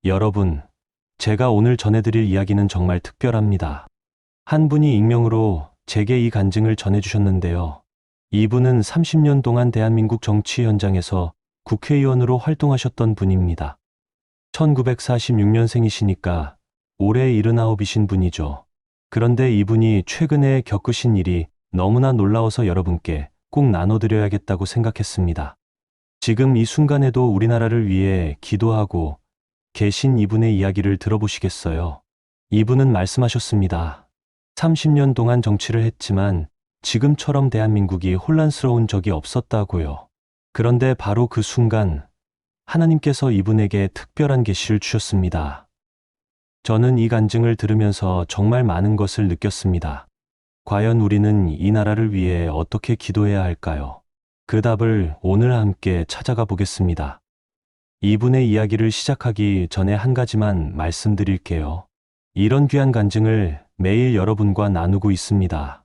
여러분, 제가 오늘 전해드릴 이야기는 정말 특별합니다. 한 분이 익명으로 제게 이 간증을 전해주셨는데요. 이분은 30년 동안 대한민국 정치 현장에서 국회의원으로 활동하셨던 분입니다. 1946년생이시니까 올해 79이신 분이죠. 그런데 이분이 최근에 겪으신 일이 너무나 놀라워서 여러분께 꼭 나눠드려야겠다고 생각했습니다. 지금 이 순간에도 우리나라를 위해 기도하고 계신 이분의 이야기를 들어보시겠어요? 이분은 말씀하셨습니다. 30년 동안 정치를 했지만 지금처럼 대한민국이 혼란스러운 적이 없었다고요. 그런데 바로 그 순간 하나님께서 이분에게 특별한 계시를 주셨습니다. 저는 이 간증을 들으면서 정말 많은 것을 느꼈습니다. 과연 우리는 이 나라를 위해 어떻게 기도해야 할까요? 그 답을 오늘 함께 찾아가 보겠습니다. 이분의 이야기를 시작하기 전에 한 가지만 말씀드릴게요. 이런 귀한 간증을 매일 여러분과 나누고 있습니다.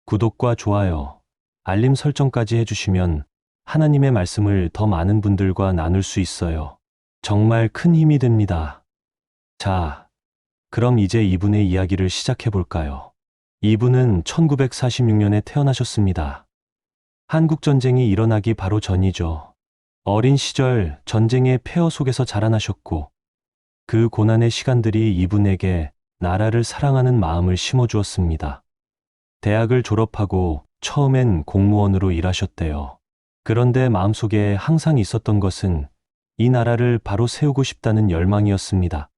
구독과 좋아요, 알림 설정까지 해주시면 하나님의 말씀을 더 많은 분들과 나눌 수 있어요. 정말 큰 힘이 됩니다. 자, 그럼 이제 이분의 이야기를 시작해 볼까요? 이분은 1946년에 태어나셨습니다. 한국전쟁이 일어나기 바로 전이죠. 어린 시절 전쟁의 폐허 속에서 자라나셨고 그 고난의 시간들이 이분에게 나라를 사랑하는 마음을 심어주었습니다. 대학을 졸업하고 처음엔 공무원으로 일하셨대요. 그런데 마음속에 항상 있었던 것은 이 나라를 바로 세우고 싶다는 열망이었습니다.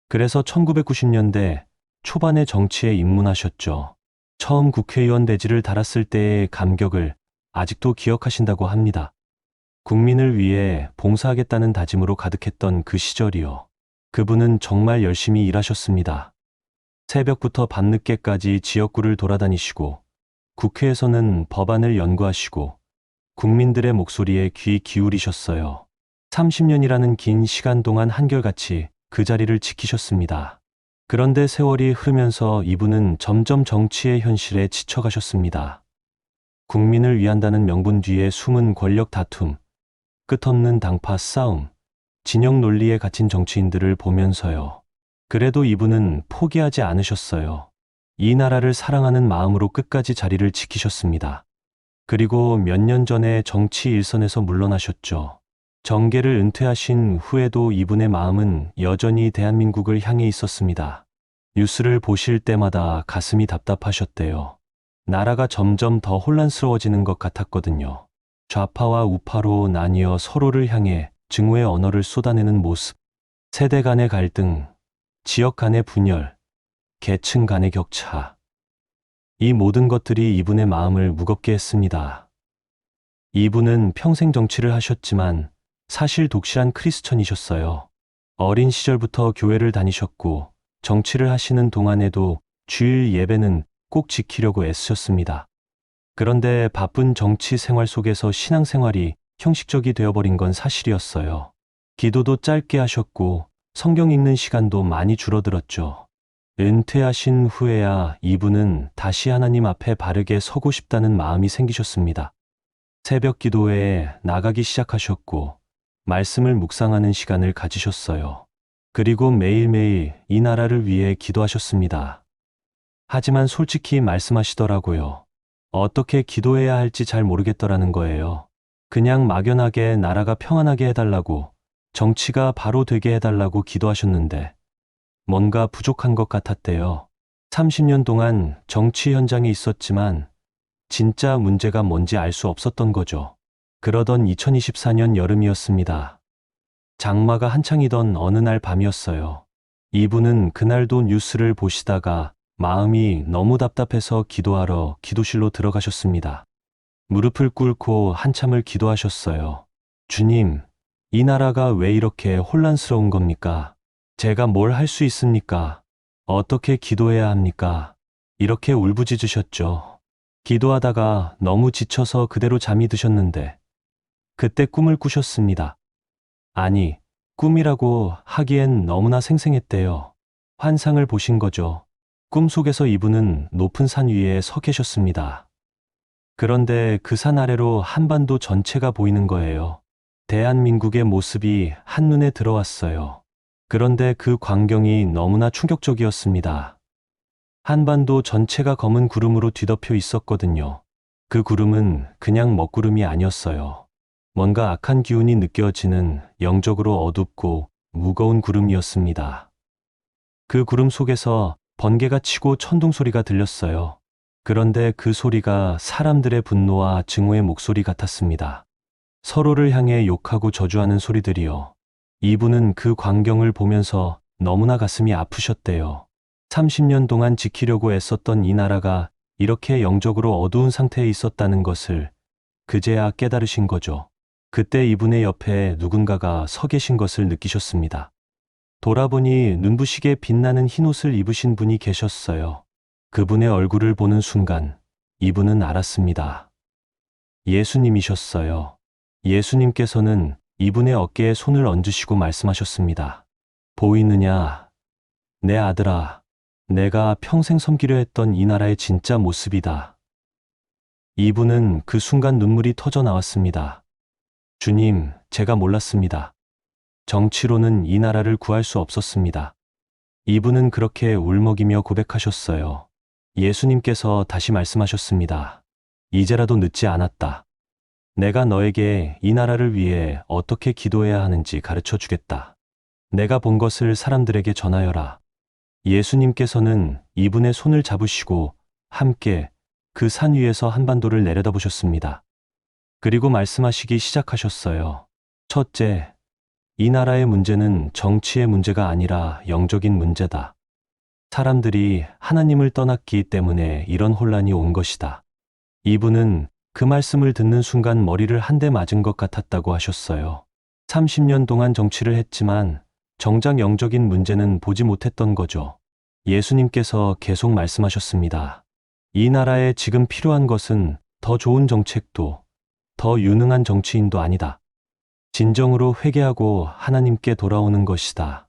그래서 1990년대 초반에 정치에 입문하셨죠. 처음 국회의원 대지를 달았을 때의 감격을 아직도 기억하신다고 합니다. 국민을 위해 봉사하겠다는 다짐으로 가득했던 그 시절이요. 그분은 정말 열심히 일하셨습니다. 새벽부터 밤늦게까지 지역구를 돌아다니시고 국회에서는 법안을 연구하시고 국민들의 목소리에 귀 기울이셨어요. 30년이라는 긴 시간 동안 한결같이 그 자리를 지키셨습니다. 그런데 세월이 흐르면서 이분은 점점 정치의 현실에 지쳐가셨습니다. 국민을 위한다는 명분 뒤에 숨은 권력 다툼, 끝없는 당파 싸움, 진영 논리에 갇힌 정치인들을 보면서요. 그래도 이분은 포기하지 않으셨어요. 이 나라를 사랑하는 마음으로 끝까지 자리를 지키셨습니다. 그리고 몇 년 전에 정치 일선에서 물러나셨죠. 정계를 은퇴하신 후에도 이분의 마음은 여전히 대한민국을 향해 있었습니다. 뉴스를 보실 때마다 가슴이 답답하셨대요. 나라가 점점 더 혼란스러워지는 것 같았거든요. 좌파와 우파로 나뉘어 서로를 향해 증오의 언어를 쏟아내는 모습, 세대 간의 갈등, 지역 간의 분열, 계층 간의 격차. 이 모든 것들이 이분의 마음을 무겁게 했습니다. 이분은 평생 정치를 하셨지만 사실 독실한 크리스천이셨어요. 어린 시절부터 교회를 다니셨고 정치를 하시는 동안에도 주일 예배는 꼭 지키려고 애쓰셨습니다. 그런데 바쁜 정치 생활 속에서 신앙생활이 형식적이 되어버린 건 사실이었어요. 기도도 짧게 하셨고 성경 읽는 시간도 많이 줄어들었죠. 은퇴하신 후에야 이분은 다시 하나님 앞에 바르게 서고 싶다는 마음이 생기셨습니다. 새벽 기도회에 나가기 시작하셨고 말씀을 묵상하는 시간을 가지셨어요. 그리고 매일매일 이 나라를 위해 기도하셨습니다. 하지만 솔직히 말씀하시더라고요. 어떻게 기도해야 할지 잘 모르겠더라는 거예요. 그냥 막연하게 나라가 평안하게 해달라고, 정치가 바로 되게 해달라고 기도하셨는데 뭔가 부족한 것 같았대요. 30년 동안 정치 현장에 있었지만 진짜 문제가 뭔지 알 수 없었던 거죠. 그러던 2024년 여름이었습니다. 장마가 한창이던 어느 날 밤이었어요. 이분은 그날도 뉴스를 보시다가 마음이 너무 답답해서 기도하러 기도실로 들어가셨습니다. 무릎을 꿇고 한참을 기도하셨어요. 주님, 이 나라가 왜 이렇게 혼란스러운 겁니까? 제가 뭘 할 수 있습니까? 어떻게 기도해야 합니까? 이렇게 울부짖으셨죠. 기도하다가 너무 지쳐서 그대로 잠이 드셨는데 그때 꿈을 꾸셨습니다. 아니, 꿈이라고 하기엔 너무나 생생했대요. 환상을 보신 거죠. 꿈속에서 이분은 높은 산 위에 서 계셨습니다. 그런데 그 산 아래로 한반도 전체가 보이는 거예요. 대한민국의 모습이 한눈에 들어왔어요. 그런데 그 광경이 너무나 충격적이었습니다. 한반도 전체가 검은 구름으로 뒤덮여 있었거든요. 그 구름은 그냥 먹구름이 아니었어요. 뭔가 악한 기운이 느껴지는 영적으로 어둡고 무거운 구름이었습니다. 그 구름 속에서 번개가 치고 천둥 소리가 들렸어요. 그런데 그 소리가 사람들의 분노와 증오의 목소리 같았습니다. 서로를 향해 욕하고 저주하는 소리들이요. 이분은 그 광경을 보면서 너무나 가슴이 아프셨대요. 30년 동안 지키려고 애썼던 이 나라가 이렇게 영적으로 어두운 상태에 있었다는 것을 그제야 깨달으신 거죠. 그때 이분의 옆에 누군가가 서 계신 것을 느끼셨습니다. 돌아보니 눈부시게 빛나는 흰 옷을 입으신 분이 계셨어요. 그분의 얼굴을 보는 순간 이분은 알았습니다. 예수님이셨어요. 예수님께서는 이분의 어깨에 손을 얹으시고 말씀하셨습니다. 보이느냐? 내 아들아, 내가 평생 섬기려 했던 이 나라의 진짜 모습이다. 이분은 그 순간 눈물이 터져 나왔습니다. 주님, 제가 몰랐습니다. 정치로는 이 나라를 구할 수 없었습니다. 이분은 그렇게 울먹이며 고백하셨어요. 예수님께서 다시 말씀하셨습니다. 이제라도 늦지 않았다. 내가 너에게 이 나라를 위해 어떻게 기도해야 하는지 가르쳐 주겠다. 내가 본 것을 사람들에게 전하여라. 예수님께서는 이분의 손을 잡으시고 함께 그 산 위에서 한반도를 내려다보셨습니다. 그리고 말씀하시기 시작하셨어요. 첫째, 이 나라의 문제는 정치의 문제가 아니라 영적인 문제다. 사람들이 하나님을 떠났기 때문에 이런 혼란이 온 것이다. 이분은 그 말씀을 듣는 순간 머리를 한 대 맞은 것 같았다고 하셨어요. 30년 동안 정치를 했지만 정작 영적인 문제는 보지 못했던 거죠. 예수님께서 계속 말씀하셨습니다. 이 나라에 지금 필요한 것은 더 좋은 정책도, 더 유능한 정치인도 아니다. 진정으로 회개하고 하나님께 돌아오는 것이다.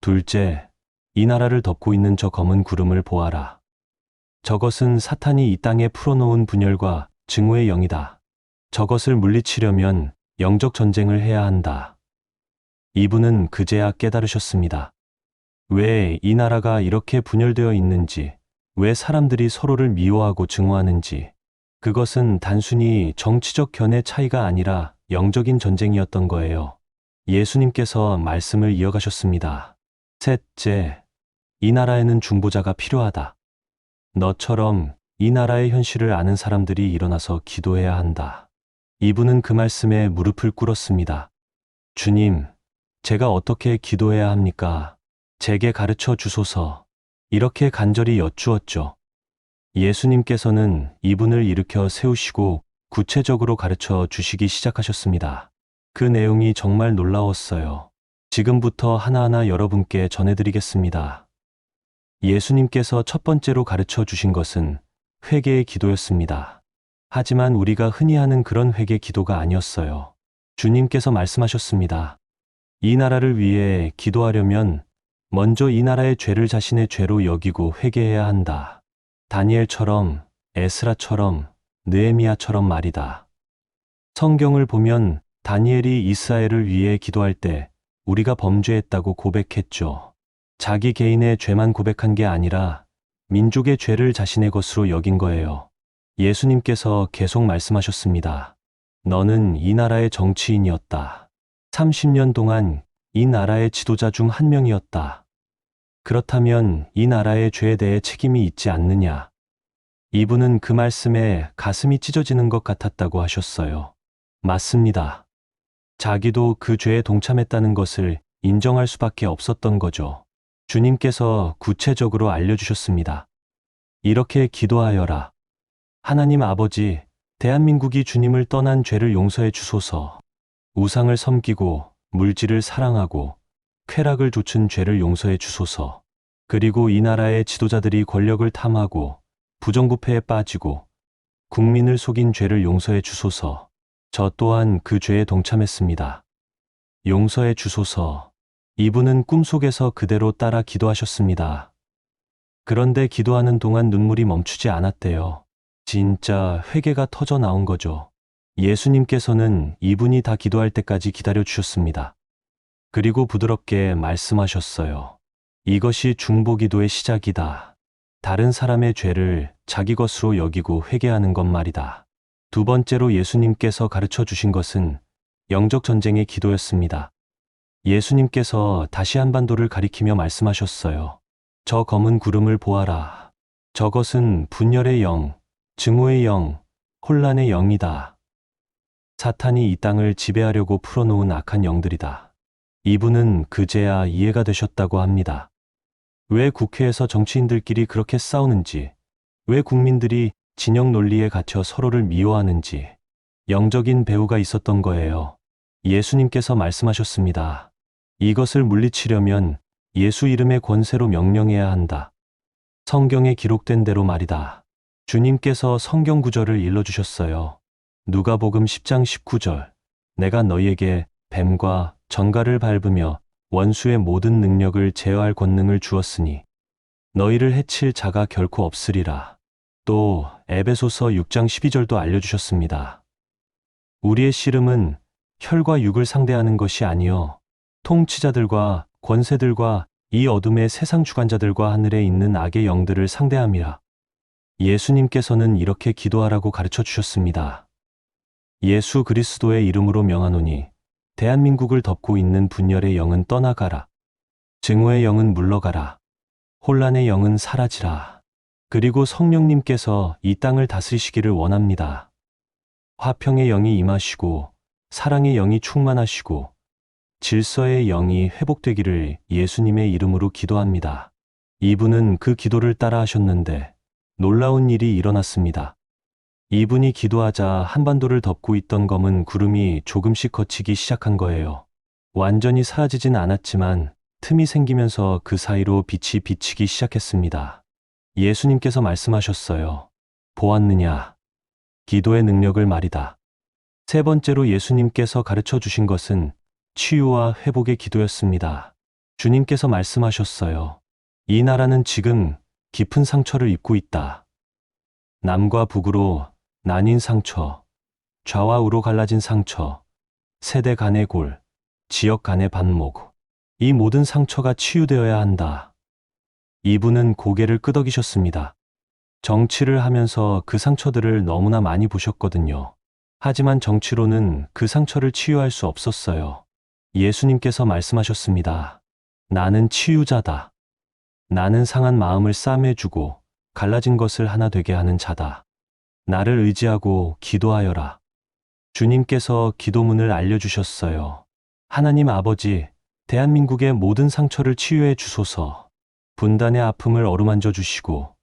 둘째, 이 나라를 덮고 있는 저 검은 구름을 보아라. 저것은 사탄이 이 땅에 풀어놓은 분열과 증오의 영이다. 저것을 물리치려면 영적 전쟁을 해야 한다. 이분은 그제야 깨달으셨습니다. 왜 이 나라가 이렇게 분열되어 있는지, 왜 사람들이 서로를 미워하고 증오하는지, 그것은 단순히 정치적 견해 차이가 아니라 영적인 전쟁이었던 거예요. 예수님께서 말씀을 이어가셨습니다. 셋째, 이 나라에는 중보자가 필요하다. 너처럼 이 나라의 현실을 아는 사람들이 일어나서 기도해야 한다. 이분은 그 말씀에 무릎을 꿇었습니다. 주님, 제가 어떻게 기도해야 합니까? 제게 가르쳐 주소서. 이렇게 간절히 여쭈었죠. 예수님께서는 이분을 일으켜 세우시고 구체적으로 가르쳐 주시기 시작하셨습니다. 그 내용이 정말 놀라웠어요. 지금부터 하나하나 여러분께 전해드리겠습니다. 예수님께서 첫 번째로 가르쳐 주신 것은 회개의 기도였습니다. 하지만 우리가 흔히 하는 그런 회개 기도가 아니었어요. 주님께서 말씀하셨습니다. 이 나라를 위해 기도하려면 먼저 이 나라의 죄를 자신의 죄로 여기고 회개해야 한다. 다니엘처럼, 에스라처럼, 느헤미야처럼 말이다. 성경을 보면 다니엘이 이스라엘을 위해 기도할 때 우리가 범죄했다고 고백했죠. 자기 개인의 죄만 고백한 게 아니라 민족의 죄를 자신의 것으로 여긴 거예요. 예수님께서 계속 말씀하셨습니다. 너는 이 나라의 정치인이었다. 30년 동안 이 나라의 지도자 중 한 명이었다. 그렇다면 이 나라의 죄에 대해 책임이 있지 않느냐? 이분은 그 말씀에 가슴이 찢어지는 것 같았다고 하셨어요. 맞습니다. 자기도 그 죄에 동참했다는 것을 인정할 수밖에 없었던 거죠. 주님께서 구체적으로 알려주셨습니다. 이렇게 기도하여라. 하나님 아버지, 대한민국이 주님을 떠난 죄를 용서해 주소서. 우상을 섬기고 물질을 사랑하고 쾌락을 좇은 죄를 용서해 주소서. 그리고 이 나라의 지도자들이 권력을 탐하고 부정부패에 빠지고 국민을 속인 죄를 용서해 주소서. 저 또한 그 죄에 동참했습니다. 용서해 주소서. 이분은 꿈속에서 그대로 따라 기도하셨습니다. 그런데 기도하는 동안 눈물이 멈추지 않았대요. 진짜 회개가 터져 나온 거죠. 예수님께서는 이분이 다 기도할 때까지 기다려 주셨습니다. 그리고 부드럽게 말씀하셨어요. 이것이 중보기도의 시작이다. 다른 사람의 죄를 자기 것으로 여기고 회개하는 것 말이다. 두 번째로 예수님께서 가르쳐 주신 것은 영적 전쟁의 기도였습니다. 예수님께서 다시 한반도를 가리키며 말씀하셨어요. 저 검은 구름을 보아라. 저것은 분열의 영, 증오의 영, 혼란의 영이다. 사탄이 이 땅을 지배하려고 풀어놓은 악한 영들이다. 이분은 그제야 이해가 되셨다고 합니다. 왜 국회에서 정치인들끼리 그렇게 싸우는지, 왜 국민들이 진영 논리에 갇혀 서로를 미워하는지, 영적인 배후가 있었던 거예요. 예수님께서 말씀하셨습니다. 이것을 물리치려면 예수 이름의 권세로 명령해야 한다. 성경에 기록된 대로 말이다. 주님께서 성경 구절을 일러주셨어요. 누가복음 10장 19절. 내가 너희에게 뱀과 전갈을 밟으며 원수의 모든 능력을 제어할 권능을 주었으니 너희를 해칠 자가 결코 없으리라. 또 에베소서 6장 12절도 알려주셨습니다. 우리의 씨름은 혈과 육을 상대하는 것이 아니요 통치자들과 권세들과 이 어둠의 세상 주관자들과 하늘에 있는 악의 영들을 상대함이라. 예수님께서는 이렇게 기도하라고 가르쳐 주셨습니다. 예수 그리스도의 이름으로 명하노니 대한민국을 덮고 있는 분열의 영은 떠나가라. 증오의 영은 물러가라. 혼란의 영은 사라지라. 그리고 성령님께서 이 땅을 다스리시기를 원합니다. 화평의 영이 임하시고 사랑의 영이 충만하시고 질서의 영이 회복되기를 예수님의 이름으로 기도합니다. 이분은 그 기도를 따라 하셨는데 놀라운 일이 일어났습니다. 이분이 기도하자 한반도를 덮고 있던 검은 구름이 조금씩 걷히기 시작한 거예요. 완전히 사라지진 않았지만 틈이 생기면서 그 사이로 빛이 비치기 시작했습니다. 예수님께서 말씀하셨어요. 보았느냐? 기도의 능력을 말이다. 세 번째로 예수님께서 가르쳐 주신 것은 치유와 회복의 기도였습니다. 주님께서 말씀하셨어요. 이 나라는 지금 깊은 상처를 입고 있다. 남과 북으로 나뉜 상처, 좌와 우로 갈라진 상처, 세대 간의 골, 지역 간의 반목, 이 모든 상처가 치유되어야 한다. 이분은 고개를 끄덕이셨습니다. 정치를 하면서 그 상처들을 너무나 많이 보셨거든요. 하지만 정치로는 그 상처를 치유할 수 없었어요. 예수님께서 말씀하셨습니다. 나는 치유자다. 나는 상한 마음을 싸매주고 갈라진 것을 하나 되게 하는 자다. 나를 의지하고 기도하여라. 주님께서 기도문을 알려주셨어요. 하나님 아버지, 대한민국의 모든 상처를 치유해 주소서. 분단의 아픔을 어루만져 주시고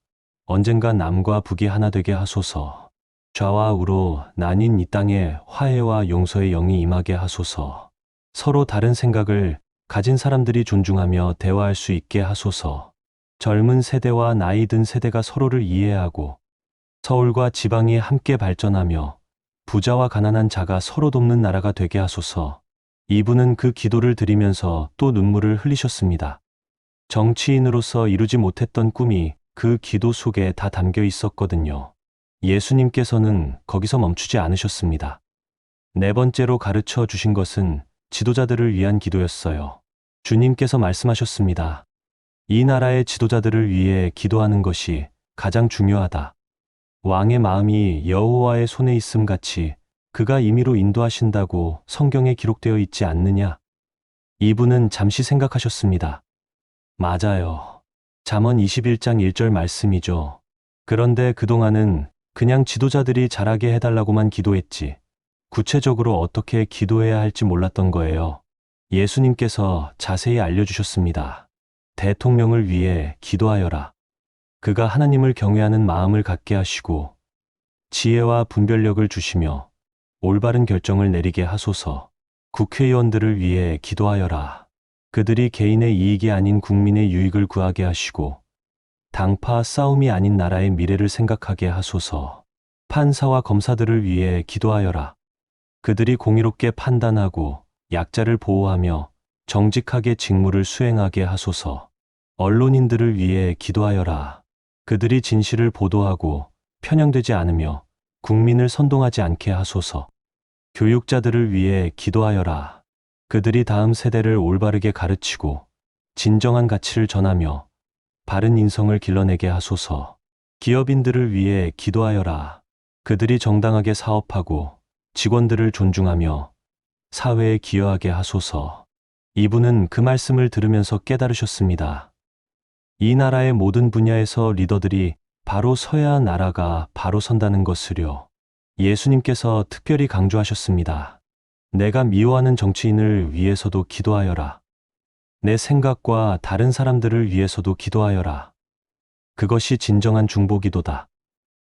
언젠가 남과 북이 하나 되게 하소서. 좌와 우로 나뉜 이 땅에 화해와 용서의 영이 임하게 하소서. 서로 다른 생각을 가진 사람들이 존중하며 대화할 수 있게 하소서. 젊은 세대와 나이 든 세대가 서로를 이해하고 서울과 지방이 함께 발전하며 부자와 가난한 자가 서로 돕는 나라가 되게 하소서. 이분은 그 기도를 드리면서 또 눈물을 흘리셨습니다. 정치인으로서 이루지 못했던 꿈이 그 기도 속에 다 담겨 있었거든요. 예수님께서는 거기서 멈추지 않으셨습니다. 네 번째로 가르쳐 주신 것은 지도자들을 위한 기도였어요. 주님께서 말씀하셨습니다. 이 나라의 지도자들을 위해 기도하는 것이 가장 중요하다. 왕의 마음이 여호와의 손에 있음 같이 그가 임의로 인도하신다고 성경에 기록되어 있지 않느냐? 이분은 잠시 생각하셨습니다. 맞아요. 잠언 21장 1절 말씀이죠. 그런데 그동안은 그냥 지도자들이 잘하게 해달라고만 기도했지 구체적으로 어떻게 기도해야 할지 몰랐던 거예요. 예수님께서 자세히 알려주셨습니다. 대통령을 위해 기도하여라. 그가 하나님을 경외하는 마음을 갖게 하시고 지혜와 분별력을 주시며 올바른 결정을 내리게 하소서. 국회의원들을 위해 기도하여라. 그들이 개인의 이익이 아닌 국민의 유익을 구하게 하시고 당파 싸움이 아닌 나라의 미래를 생각하게 하소서. 판사와 검사들을 위해 기도하여라. 그들이 공의롭게 판단하고 약자를 보호하며 정직하게 직무를 수행하게 하소서. 언론인들을 위해 기도하여라. 그들이 진실을 보도하고 편향되지 않으며 국민을 선동하지 않게 하소서. 교육자들을 위해 기도하여라. 그들이 다음 세대를 올바르게 가르치고 진정한 가치를 전하며 바른 인성을 길러내게 하소서. 기업인들을 위해 기도하여라. 그들이 정당하게 사업하고 직원들을 존중하며 사회에 기여하게 하소서. 이분은 그 말씀을 들으면서 깨달으셨습니다. 이 나라의 모든 분야에서 리더들이 바로 서야 나라가 바로 선다는 것을요. 예수님께서 특별히 강조하셨습니다. 내가 미워하는 정치인을 위해서도 기도하여라. 내 생각과 다른 사람들을 위해서도 기도하여라. 그것이 진정한 중보기도다.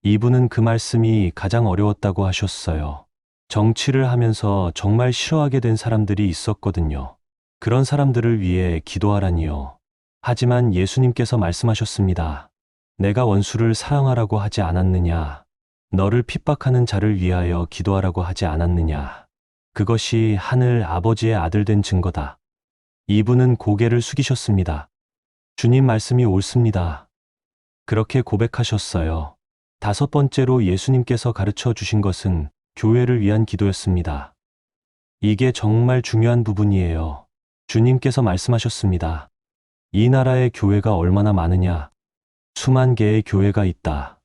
이분은 그 말씀이 가장 어려웠다고 하셨어요. 정치를 하면서 정말 싫어하게 된 사람들이 있었거든요. 그런 사람들을 위해 기도하라니요. 하지만 예수님께서 말씀하셨습니다. 내가 원수를 사랑하라고 하지 않았느냐? 너를 핍박하는 자를 위하여 기도하라고 하지 않았느냐? 그것이 하늘 아버지의 아들 된 증거다. 이분은 고개를 숙이셨습니다. 주님 말씀이 옳습니다. 그렇게 고백하셨어요. 다섯 번째로 예수님께서 가르쳐 주신 것은 교회를 위한 기도였습니다. 이게 정말 중요한 부분이에요. 주님께서 말씀하셨습니다. 이 나라의 교회가 얼마나 많으냐? 수만 개의 교회가 있다.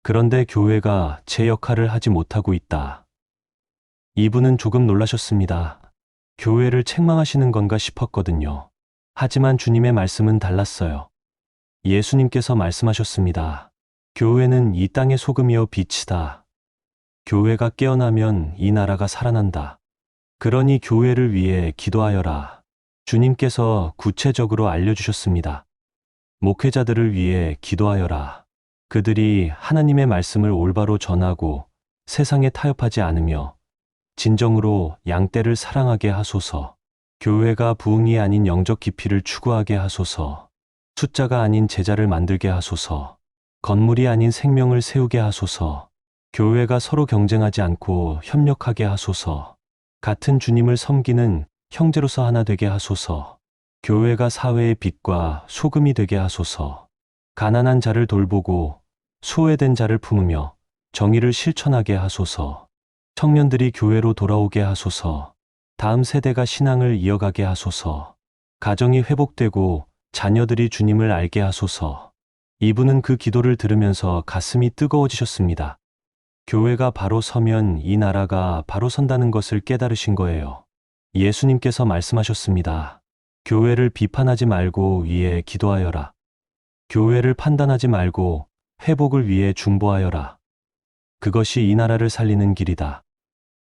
그런데 교회가 제 역할을 하지 못하고 있다. 이분은 조금 놀라셨습니다. 교회를 책망하시는 건가 싶었거든요. 하지만 주님의 말씀은 달랐어요. 예수님께서 말씀하셨습니다. 교회는 이 땅의 소금이요 빛이다. 교회가 깨어나면 이 나라가 살아난다. 그러니 교회를 위해 기도하여라. 주님께서 구체적으로 알려주셨습니다. 목회자들을 위해 기도하여라. 그들이 하나님의 말씀을 올바로 전하고 세상에 타협하지 않으며 진정으로 양떼를 사랑하게 하소서. 교회가 부흥이 아닌 영적 깊이를 추구하게 하소서. 숫자가 아닌 제자를 만들게 하소서. 건물이 아닌 생명을 세우게 하소서. 교회가 서로 경쟁하지 않고 협력하게 하소서. 같은 주님을 섬기는 형제로서 하나 되게 하소서. 교회가 사회의 빛과 소금이 되게 하소서. 가난한 자를 돌보고 소외된 자를 품으며 정의를 실천하게 하소서. 청년들이 교회로 돌아오게 하소서. 다음 세대가 신앙을 이어가게 하소서. 가정이 회복되고 자녀들이 주님을 알게 하소서. 이분은 그 기도를 들으면서 가슴이 뜨거워지셨습니다. 교회가 바로 서면 이 나라가 바로 선다는 것을 깨달으신 거예요. 예수님께서 말씀하셨습니다. 교회를 비판하지 말고 위해 기도하여라. 교회를 판단하지 말고 회복을 위해 중보하여라. 그것이 이 나라를 살리는 길이다.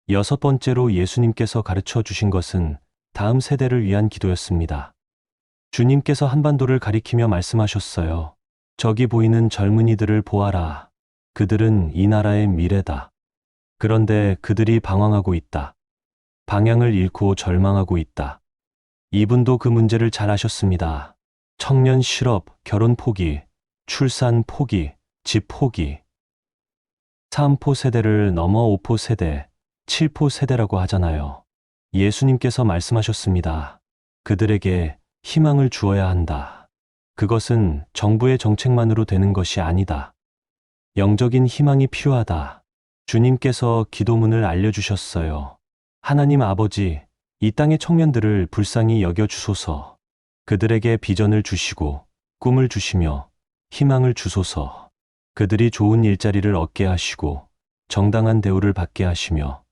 여섯 번째로 예수님께서 가르쳐 주신 것은 다음 세대를 위한 기도였습니다. 주님께서 한반도를 가리키며 말씀하셨어요. 저기 보이는 젊은이들을 보아라. 그들은 이 나라의 미래다. 그런데 그들이 방황하고 있다. 방향을 잃고 절망하고 있다. 이분도 그 문제를 잘 아셨습니다. 청년 실업, 결혼 포기, 출산 포기, 집 포기. 3포 세대를 넘어 5포 세대, 7포 세대라고 하잖아요. 예수님께서 말씀하셨습니다. 그들에게 희망을 주어야 한다. 그것은 정부의 정책만으로 되는 것이 아니다. 영적인 희망이 필요하다. 주님께서 기도문을 알려주셨어요. 하나님 아버지, 이 땅의 청년들을 불쌍히 여겨주소서. 그들에게 비전을 주시고 꿈을 주시며 희망을 주소서. 그들이 좋은 일자리를 얻게 하시고 정당한 대우를 받게 하시며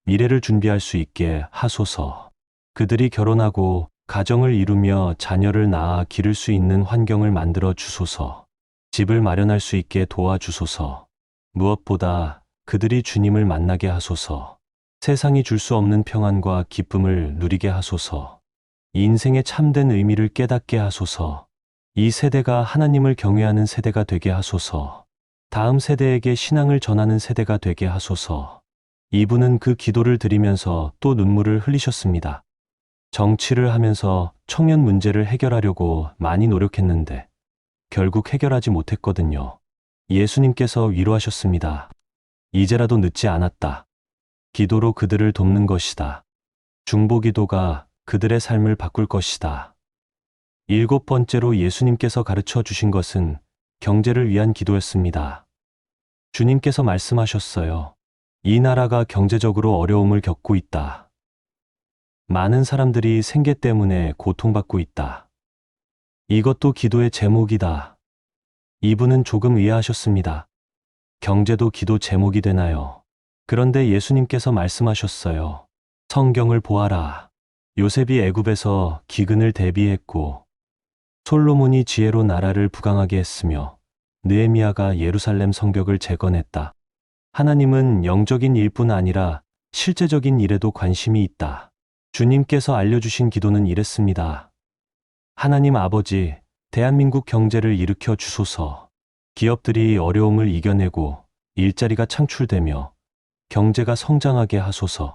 미래를 준비할 수 있게 하소서. 그들이 결혼하고 가정을 이루며 자녀를 낳아 기를 수 있는 환경을 만들어 주소서. 집을 마련할 수 있게 도와주소서. 무엇보다 그들이 주님을 만나게 하소서. 세상이 줄 수 없는 평안과 기쁨을 누리게 하소서. 인생의 참된 의미를 깨닫게 하소서. 이 세대가 하나님을 경외하는 세대가 되게 하소서. 다음 세대에게 신앙을 전하는 세대가 되게 하소서. 이분은 그 기도를 드리면서 또 눈물을 흘리셨습니다. 정치를 하면서 청년 문제를 해결하려고 많이 노력했는데 결국 해결하지 못했거든요. 예수님께서 위로하셨습니다. 이제라도 늦지 않았다. 기도로 그들을 돕는 것이다. 중보기도가 그들의 삶을 바꿀 것이다. 일곱 번째로 예수님께서 가르쳐 주신 것은 경제를 위한 기도였습니다. 주님께서 말씀하셨어요. 이 나라가 경제적으로 어려움을 겪고 있다. 많은 사람들이 생계 때문에 고통받고 있다. 이것도 기도의 제목이다. 이분은 조금 의아하셨습니다. 경제도 기도 제목이 되나요? 그런데 예수님께서 말씀하셨어요. 성경을 보아라. 요셉이 애굽에서 기근을 대비했고 솔로몬이 지혜로 나라를 부강하게 했으며 느헤미야가 예루살렘 성벽을 재건했다. 하나님은 영적인 일뿐 아니라 실제적인 일에도 관심이 있다. 주님께서 알려주신 기도는 이랬습니다. 하나님 아버지, 대한민국 경제를 일으켜 주소서. 기업들이 어려움을 이겨내고 일자리가 창출되며 경제가 성장하게 하소서.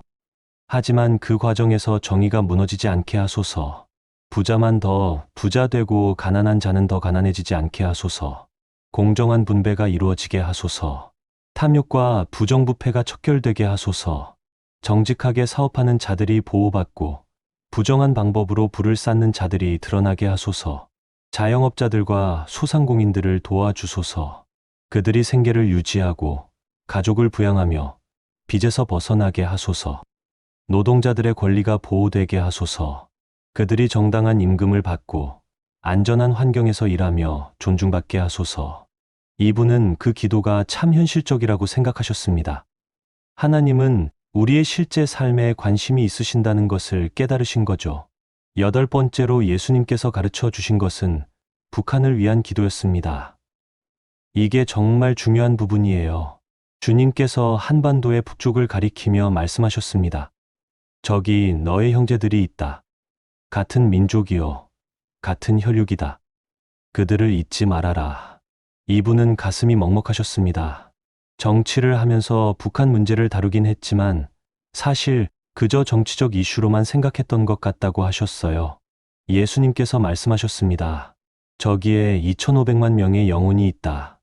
하지만 그 과정에서 정의가 무너지지 않게 하소서. 부자만 더 부자 되고 가난한 자는 더 가난해지지 않게 하소서. 공정한 분배가 이루어지게 하소서. 탐욕과 부정부패가 척결되게 하소서. 정직하게 사업하는 자들이 보호받고 부정한 방법으로 부를 쌓는 자들이 드러나게 하소서. 자영업자들과 소상공인들을 도와주소서. 그들이 생계를 유지하고 가족을 부양하며 빚에서 벗어나게 하소서. 노동자들의 권리가 보호되게 하소서. 그들이 정당한 임금을 받고 안전한 환경에서 일하며 존중받게 하소서. 이분은 그 기도가 참 현실적이라고 생각하셨습니다. 하나님은 우리의 실제 삶에 관심이 있으신다는 것을 깨달으신 거죠. 8번째로 예수님께서 가르쳐 주신 것은 북한을 위한 기도였습니다. 이게 정말 중요한 부분이에요. 주님께서 한반도의 북쪽을 가리키며 말씀하셨습니다. 저기 너의 형제들이 있다. 같은 민족이요. 같은 혈육이다. 그들을 잊지 말아라. 이분은 가슴이 먹먹하셨습니다. 정치를 하면서 북한 문제를 다루긴 했지만 사실 그저 정치적 이슈로만 생각했던 것 같다고 하셨어요. 예수님께서 말씀하셨습니다. 저기에 2,500만 명의 영혼이 있다.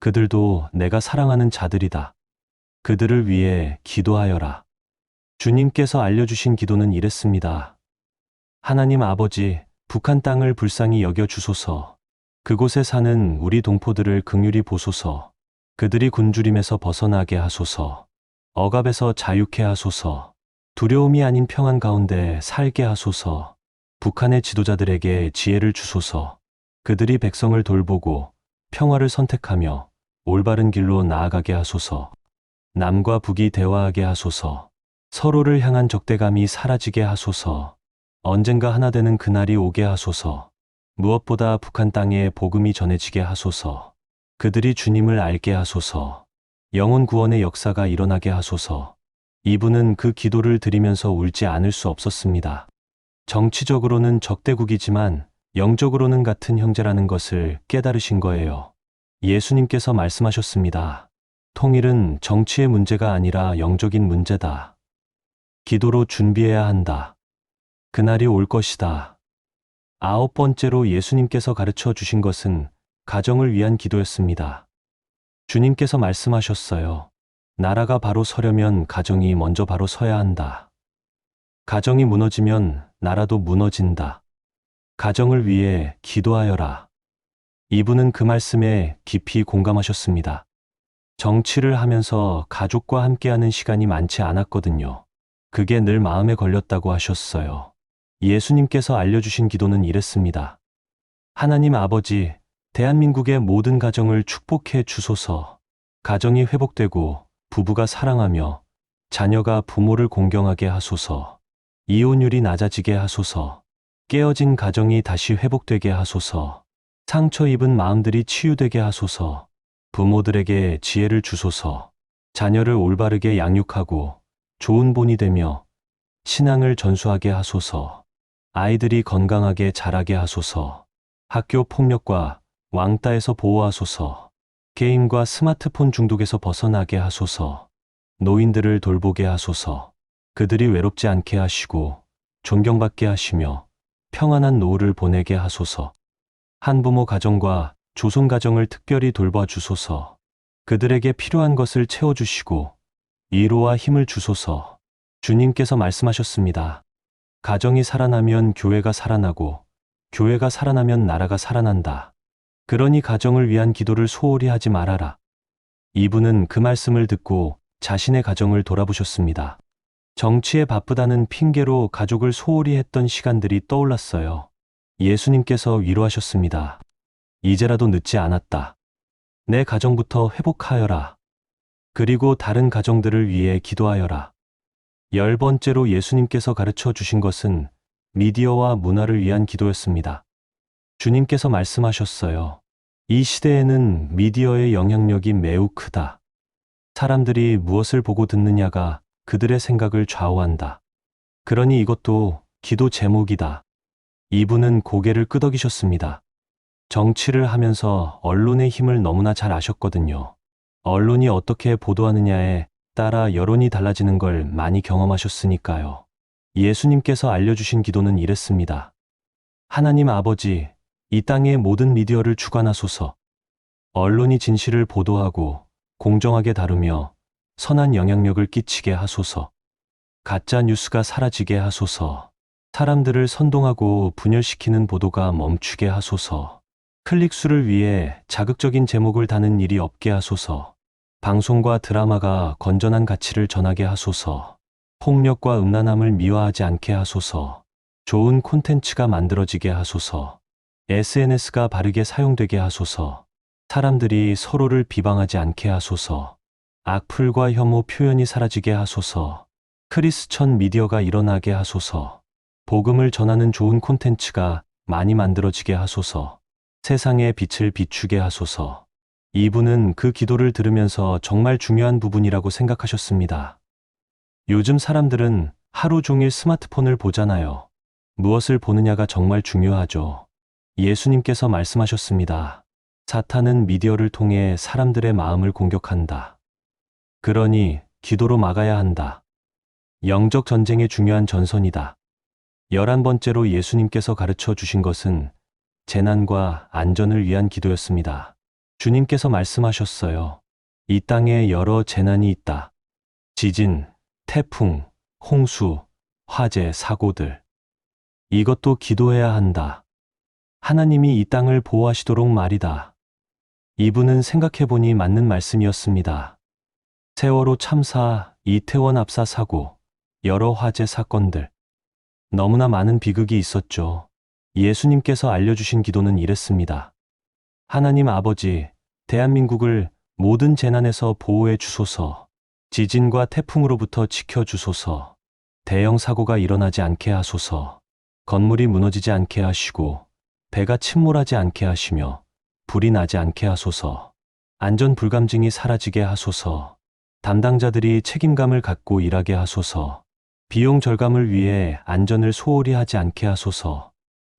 그들도 내가 사랑하는 자들이다. 그들을 위해 기도하여라. 주님께서 알려주신 기도는 이랬습니다. 하나님 아버지, 북한 땅을 불쌍히 여겨 주소서. 그곳에 사는 우리 동포들을 긍휼히 보소서. 그들이 굶주림에서 벗어나게 하소서. 억압에서 자유케 하소서. 두려움이 아닌 평안 가운데 살게 하소서. 북한의 지도자들에게 지혜를 주소서. 그들이 백성을 돌보고 평화를 선택하며 올바른 길로 나아가게 하소서. 남과 북이 대화하게 하소서. 서로를 향한 적대감이 사라지게 하소서. 언젠가 하나 되는 그날이 오게 하소서. 무엇보다 북한 땅에 복음이 전해지게 하소서. 그들이 주님을 알게 하소서. 영혼 구원의 역사가 일어나게 하소서. 이분은 그 기도를 드리면서 울지 않을 수 없었습니다. 정치적으로는 적대국이지만 영적으로는 같은 형제라는 것을 깨달으신 거예요. 예수님께서 말씀하셨습니다. 통일은 정치의 문제가 아니라 영적인 문제다. 기도로 준비해야 한다. 그날이 올 것이다. 9번째로 예수님께서 가르쳐 주신 것은 가정을 위한 기도였습니다. 주님께서 말씀하셨어요. 나라가 바로 서려면 가정이 먼저 바로 서야 한다. 가정이 무너지면 나라도 무너진다. 가정을 위해 기도하여라. 이분은 그 말씀에 깊이 공감하셨습니다. 정치를 하면서 가족과 함께하는 시간이 많지 않았거든요. 그게 늘 마음에 걸렸다고 하셨어요. 예수님께서 알려주신 기도는 이랬습니다. 하나님 아버지, 대한민국의 모든 가정을 축복해 주소서. 가정이 회복되고 부부가 사랑하며 자녀가 부모를 공경하게 하소서. 이혼율이 낮아지게 하소서. 깨어진 가정이 다시 회복되게 하소서. 상처 입은 마음들이 치유되게 하소서. 부모들에게 지혜를 주소서. 자녀를 올바르게 양육하고 좋은 본이 되며 신앙을 전수하게 하소서. 아이들이 건강하게 자라게 하소서. 학교 폭력과 왕따에서 보호하소서. 게임과 스마트폰 중독에서 벗어나게 하소서. 노인들을 돌보게 하소서. 그들이 외롭지 않게 하시고 존경받게 하시며 평안한 노후를 보내게 하소서. 한부모 가정과 조손 가정을 특별히 돌봐주소서. 그들에게 필요한 것을 채워주시고 위로와 힘을 주소서. 주님께서 말씀하셨습니다. 가정이 살아나면 교회가 살아나고 교회가 살아나면 나라가 살아난다. 그러니 가정을 위한 기도를 소홀히 하지 말아라. 이분은 그 말씀을 듣고 자신의 가정을 돌아보셨습니다. 정치에 바쁘다는 핑계로 가족을 소홀히 했던 시간들이 떠올랐어요. 예수님께서 위로하셨습니다. 이제라도 늦지 않았다. 내 가정부터 회복하여라. 그리고 다른 가정들을 위해 기도하여라. 10번째로 예수님께서 가르쳐 주신 것은 미디어와 문화를 위한 기도였습니다. 주님께서 말씀하셨어요. 이 시대에는 미디어의 영향력이 매우 크다. 사람들이 무엇을 보고 듣느냐가 그들의 생각을 좌우한다. 그러니 이것도 기도 제목이다. 이분은 고개를 끄덕이셨습니다. 정치를 하면서 언론의 힘을 너무나 잘 아셨거든요. 언론이 어떻게 보도하느냐에 따라 여론이 달라지는 걸 많이 경험하셨으니까요. 예수님께서 알려주신 기도는 이랬습니다. 하나님 아버지, 이 땅의 모든 미디어를 주관하소서. 언론이 진실을 보도하고 공정하게 다루며 선한 영향력을 끼치게 하소서. 가짜 뉴스가 사라지게 하소서. 사람들을 선동하고 분열시키는 보도가 멈추게 하소서. 클릭수를 위해 자극적인 제목을 다는 일이 없게 하소서. 방송과 드라마가 건전한 가치를 전하게 하소서. 폭력과 음란함을 미화하지 않게 하소서. 좋은 콘텐츠가 만들어지게 하소서. SNS가 바르게 사용되게 하소서. 사람들이 서로를 비방하지 않게 하소서. 악플과 혐오 표현이 사라지게 하소서. 크리스천 미디어가 일어나게 하소서. 복음을 전하는 좋은 콘텐츠가 많이 만들어지게 하소서. 세상의 빛을 비추게 하소서. 이분은 그 기도를 들으면서 정말 중요한 부분이라고 생각하셨습니다. 요즘 사람들은 하루 종일 스마트폰을 보잖아요. 무엇을 보느냐가 정말 중요하죠. 예수님께서 말씀하셨습니다. 사탄은 미디어를 통해 사람들의 마음을 공격한다. 그러니 기도로 막아야 한다. 영적 전쟁의 중요한 전선이다. 11번째로 예수님께서 가르쳐 주신 것은 재난과 안전을 위한 기도였습니다. 주님께서 말씀하셨어요. 이 땅에 여러 재난이 있다. 지진, 태풍, 홍수, 화재, 사고들. 이것도 기도해야 한다. 하나님이 이 땅을 보호하시도록 말이다. 이분은 생각해보니 맞는 말씀이었습니다. 세월호 참사, 이태원 압사 사고, 여러 화재 사건들. 너무나 많은 비극이 있었죠. 예수님께서 알려주신 기도는 이랬습니다. 하나님 아버지, 대한민국을 모든 재난에서 보호해 주소서. 지진과 태풍으로부터 지켜주소서. 대형 사고가 일어나지 않게 하소서. 건물이 무너지지 않게 하시고 배가 침몰하지 않게 하시며 불이 나지 않게 하소서. 안전 불감증이 사라지게 하소서. 담당자들이 책임감을 갖고 일하게 하소서. 비용 절감을 위해 안전을 소홀히 하지 않게 하소서.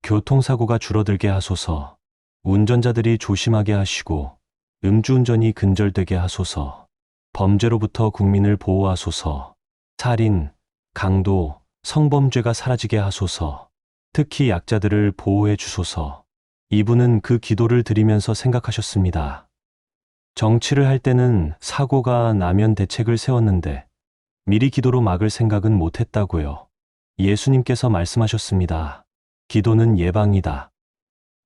교통사고가 줄어들게 하소서. 운전자들이 조심하게 하시고 음주운전이 근절되게 하소서. 범죄로부터 국민을 보호하소서. 살인, 강도, 성범죄가 사라지게 하소서. 특히 약자들을 보호해 주소서. 이분은 그 기도를 드리면서 생각하셨습니다. 정치를 할 때는 사고가 나면 대책을 세웠는데 미리 기도로 막을 생각은 못했다고요. 예수님께서 말씀하셨습니다. 기도는 예방이다.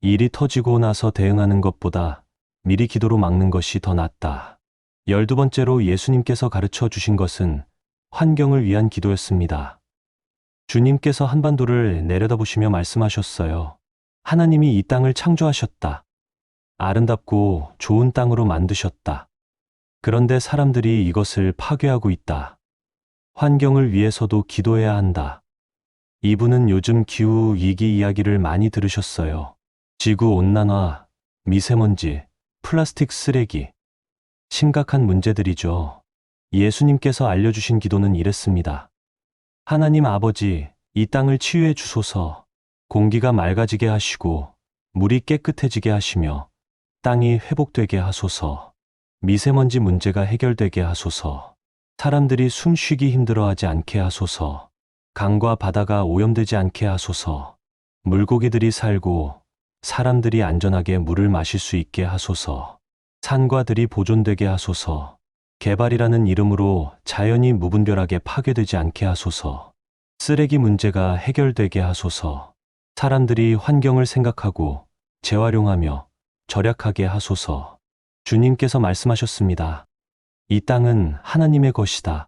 일이 터지고 나서 대응하는 것보다 미리 기도로 막는 것이 더 낫다. 12번째로 예수님께서 가르쳐 주신 것은 환경을 위한 기도였습니다. 주님께서 한반도를 내려다보시며 말씀하셨어요. 하나님이 이 땅을 창조하셨다. 아름답고 좋은 땅으로 만드셨다. 그런데 사람들이 이것을 파괴하고 있다. 환경을 위해서도 기도해야 한다. 이분은 요즘 기후 위기 이야기를 많이 들으셨어요. 지구 온난화, 미세먼지, 플라스틱 쓰레기. 심각한 문제들이죠. 예수님께서 알려주신 기도는 이랬습니다. 하나님 아버지, 이 땅을 치유해 주소서. 공기가 맑아지게 하시고 물이 깨끗해지게 하시며 땅이 회복되게 하소서. 미세먼지 문제가 해결되게 하소서. 사람들이 숨쉬기 힘들어하지 않게 하소서. 강과 바다가 오염되지 않게 하소서. 물고기들이 살고 사람들이 안전하게 물을 마실 수 있게 하소서. 산과 들이 보존되게 하소서. 개발이라는 이름으로 자연이 무분별하게 파괴되지 않게 하소서. 쓰레기 문제가 해결되게 하소서. 사람들이 환경을 생각하고 재활용하며 절약하게 하소서. 주님께서 말씀하셨습니다. 이 땅은 하나님의 것이다.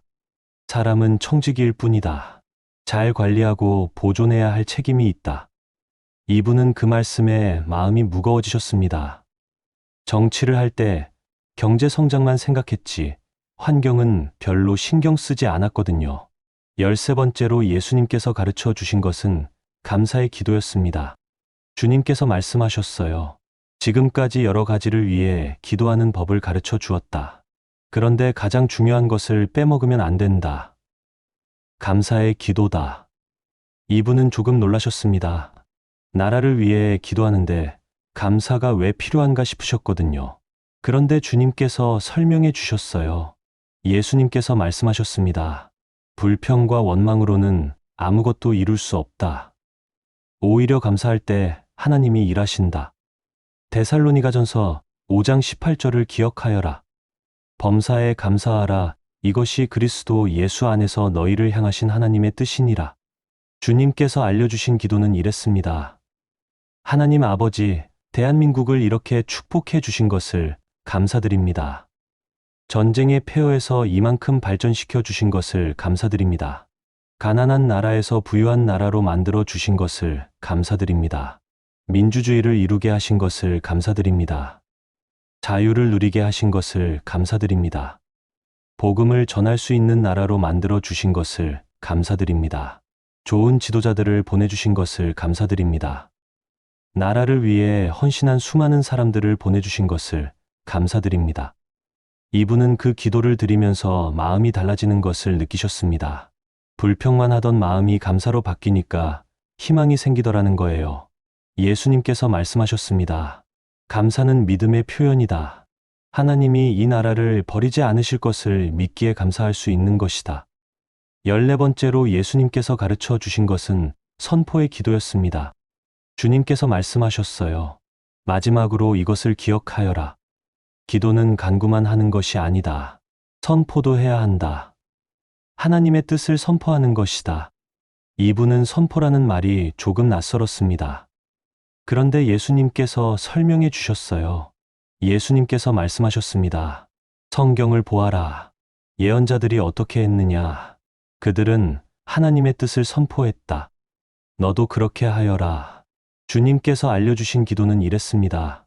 사람은 청지기일 뿐이다. 잘 관리하고 보존해야 할 책임이 있다. 이분은 그 말씀에 마음이 무거워지셨습니다. 정치를 할 때 경제 성장만 생각했지 환경은 별로 신경 쓰지 않았거든요. 13번째로 예수님께서 가르쳐 주신 것은 감사의 기도였습니다. 주님께서 말씀하셨어요. 지금까지 여러 가지를 위해 기도하는 법을 가르쳐 주었다. 그런데 가장 중요한 것을 빼먹으면 안 된다. 감사의 기도다. 이분은 조금 놀라셨습니다. 나라를 위해 기도하는데 감사가 왜 필요한가 싶으셨거든요. 그런데 주님께서 설명해 주셨어요. 예수님께서 말씀하셨습니다. 불평과 원망으로는 아무것도 이룰 수 없다. 오히려 감사할 때 하나님이 일하신다. 데살로니가전서 5장 18절을 기억하여라. 범사에 감사하라. 이것이 그리스도 예수 안에서 너희를 향하신 하나님의 뜻이니라. 주님께서 알려주신 기도는 이랬습니다. 하나님 아버지, 대한민국을 이렇게 축복해 주신 것을 감사드립니다. 전쟁의 폐허에서 이만큼 발전시켜 주신 것을 감사드립니다. 가난한 나라에서 부유한 나라로 만들어 주신 것을 감사드립니다. 민주주의를 이루게 하신 것을 감사드립니다. 자유를 누리게 하신 것을 감사드립니다. 복음을 전할 수 있는 나라로 만들어 주신 것을 감사드립니다. 좋은 지도자들을 보내주신 것을 감사드립니다. 나라를 위해 헌신한 수많은 사람들을 보내주신 것을 감사드립니다. 이분은 그 기도를 드리면서 마음이 달라지는 것을 느끼셨습니다. 불평만 하던 마음이 감사로 바뀌니까 희망이 생기더라는 거예요. 예수님께서 말씀하셨습니다. 감사는 믿음의 표현이다. 하나님이 이 나라를 버리지 않으실 것을 믿기에 감사할 수 있는 것이다. 14번째로 예수님께서 가르쳐 주신 것은 선포의 기도였습니다. 주님께서 말씀하셨어요. 마지막으로 이것을 기억하여라. 기도는 간구만 하는 것이 아니다. 선포도 해야 한다. 하나님의 뜻을 선포하는 것이다. 이분은 선포라는 말이 조금 낯설었습니다. 그런데 예수님께서 설명해 주셨어요. 예수님께서 말씀하셨습니다. 성경을 보아라. 예언자들이 어떻게 했느냐. 그들은 하나님의 뜻을 선포했다. 너도 그렇게 하여라. 주님께서 알려주신 기도는 이랬습니다.